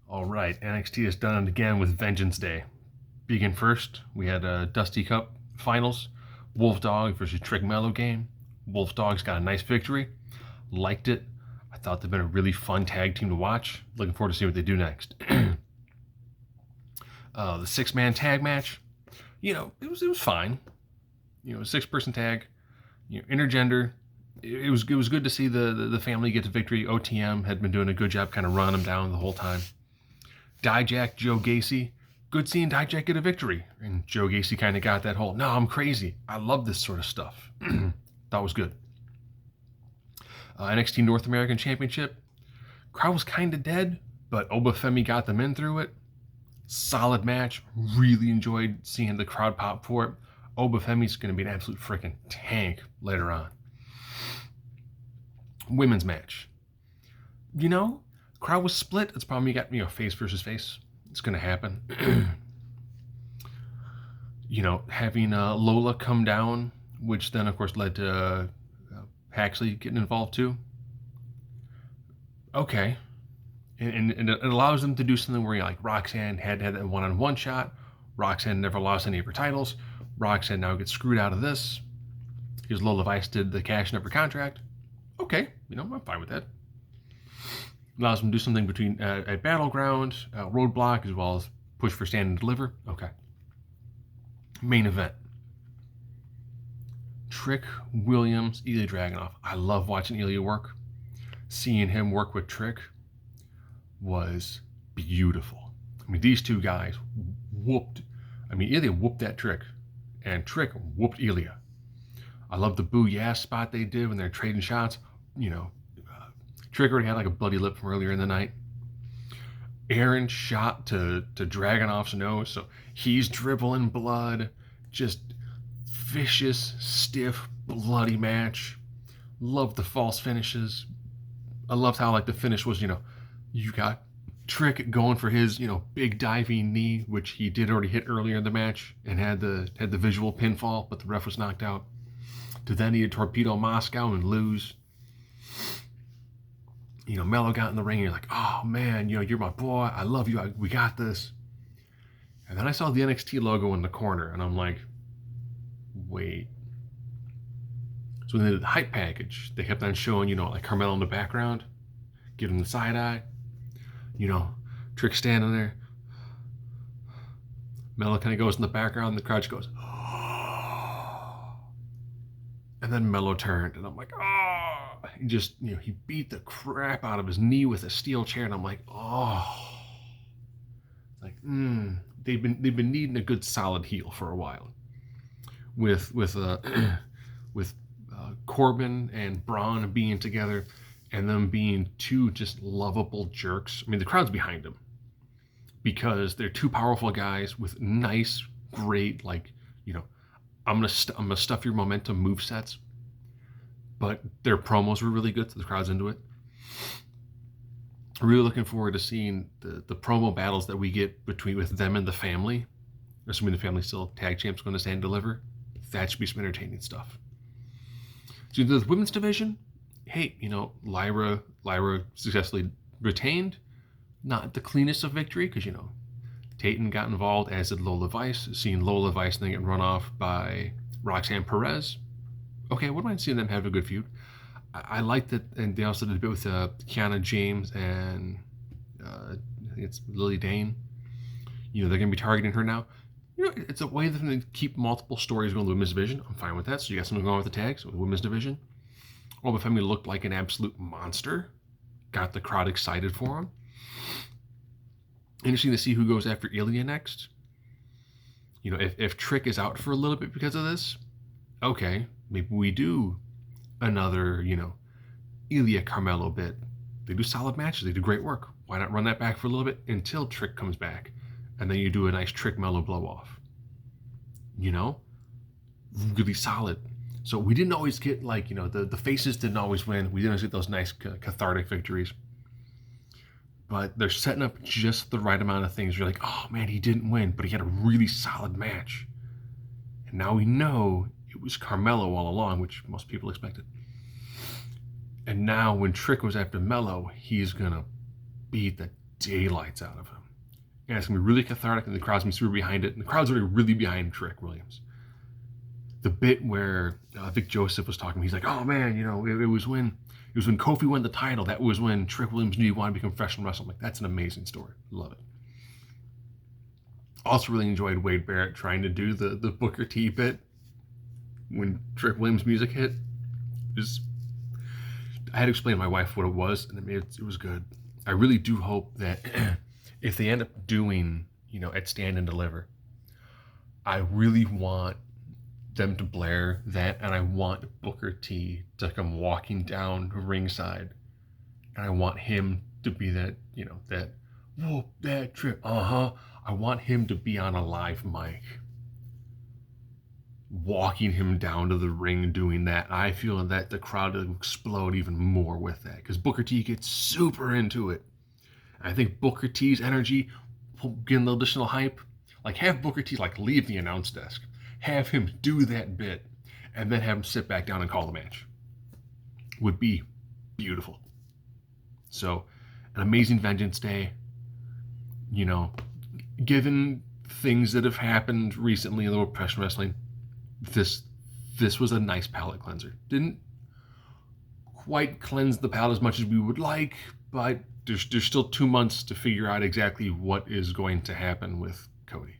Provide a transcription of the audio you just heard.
All right, NXT has done it again with Vengeance Day. Begin first, we had a Dusty Cup finals, Wolf Dog versus Trick Mello game. Wolf Dog's got a nice victory. Liked it. I thought they've been a really fun tag team to watch. Looking forward to see what they do next. The six-man tag match, it was fine. A six-person tag, intergender. It was good to see the family get the victory. OTM had been doing a good job kind of running them down the whole time. Dijak, Joe Gacy. Good seeing Dijak get a victory. And Joe Gacy kind of got that whole, no, I'm crazy. I love this sort of stuff. That was good. NXT North American Championship. Crowd was kind of dead, but Obafemi got them in through it. Solid match. Really enjoyed seeing the crowd pop for it. Obafemi's going to be an absolute freaking tank later on. Women's match. Crowd was split. It's probably got, face versus face. It's going to happen. Having Lola come down, which then, of course, led to Paxley getting involved too. Okay. And it allows them to do something where, like, Roxanne had that one-on-one shot. Roxanne never lost any of her titles. Roxanne now gets screwed out of this because Lola Vice did the cash in of her contract. Okay, I'm fine with that. Allows them to do something between at Battleground, Roadblock, as well as push for Stand and Deliver. Okay. Main event. Trick Williams, Ilya Dragunov. I love watching Ilya work. Seeing him work with Trick was beautiful. These two guys whooped. Ilya whooped that Trick, and Trick whooped Ilya. I love the boo-yeah spot they did when they're trading shots. Trick already had like a bloody lip from earlier in the night. Aaron shot to Dragunov's nose, so he's dribbling blood. Just vicious, stiff, bloody match. Loved the false finishes. I loved how the finish was, you got Trick going for his, big diving knee, which he did already hit earlier in the match and had the visual pinfall, but the ref was knocked out. To then he had torpedo Moscow and lose. Mello got in the ring and you're like, oh man, you're my boy. I love you. We got this. And then I saw the NXT logo in the corner and I'm like, wait. So when they did the hype package, they kept on showing, like Carmelo in the background, giving the side eye. Trick standing there. Mello kind of goes in the background and the crowd just goes, oh. And then Mello turned and I'm like, oh. He just, he beat the crap out of his knee with a steel chair and I'm like, oh. They've been needing a good solid heel for a while. With Corbin and Braun being together and them being two just lovable jerks. The crowd's behind them because they're two powerful guys with nice, great, I'm gonna stuff your momentum movesets. But their promos were really good, so the crowd's into it. Really looking forward to seeing the promo battles that we get with them and the family. Assuming the family's still tag champs going to Stand and Deliver. That should be some entertaining stuff. So the women's division, hey, Lyra successfully retained. Not the cleanest of victory, because, Tayton got involved, as did Lola Vice. Seeing Lola Vice then get run off by Roxanne Perez. Okay, wouldn't mind seeing them have a good feud. I like that, and they also did a bit with Kiana James and I think it's Lily Dane. They're going to be targeting her now. It's a way for them to keep multiple stories going in the women's division. I'm fine with that. So you got something going with the tags with the women's division. Obafemi looked like an absolute monster. Got the crowd excited for him. Interesting to see who goes after Ilya next. If Trick is out for a little bit because of this, okay, maybe we do another, Ilya Carmelo bit. They do solid matches. They do great work. Why not run that back for a little bit until Trick comes back? And then you do a nice Trick Mello blow off. Really solid. So we didn't always get the faces didn't always win. We didn't always get those nice cathartic victories. But they're setting up just the right amount of things. You're like, oh man, he didn't win, but he had a really solid match. And now we know it was Carmelo all along, which most people expected. And now when Trick was after Mello, he's going to beat the daylights out of him. And it's going to be really cathartic, and the crowd's going to be super behind it. And the crowd's already really behind Trick Williams. The bit where Vic Joseph was talking, he's like, "Oh man, it was when Kofi won the title. That was when Trick Williams knew he wanted to become professional wrestler." I'm like, that's an amazing story. Love it. Also really enjoyed Wade Barrett trying to do the Booker T bit when Trick Williams' music hit. I had to explain to my wife what it was, and it was good. I really do hope that if they end up doing, at Stand and Deliver, I really want them to blare that, and I want Booker T to come walking down ringside, and I want him to be that, whoa, that Trick, I want him to be on a live mic, walking him down to the ring doing that. I feel that the crowd will explode even more with that, because Booker T gets super into it. I think Booker T's energy will get a little additional hype. Like, have Booker T leave the announce desk, have him do that bit, and then have him sit back down and call the match. Would be beautiful. So, an amazing Vengeance Day. Given things that have happened recently in the world of professional wrestling, this was a nice palate cleanser. Didn't quite cleanse the palate as much as we would like, but there's still 2 months to figure out exactly what is going to happen with Cody.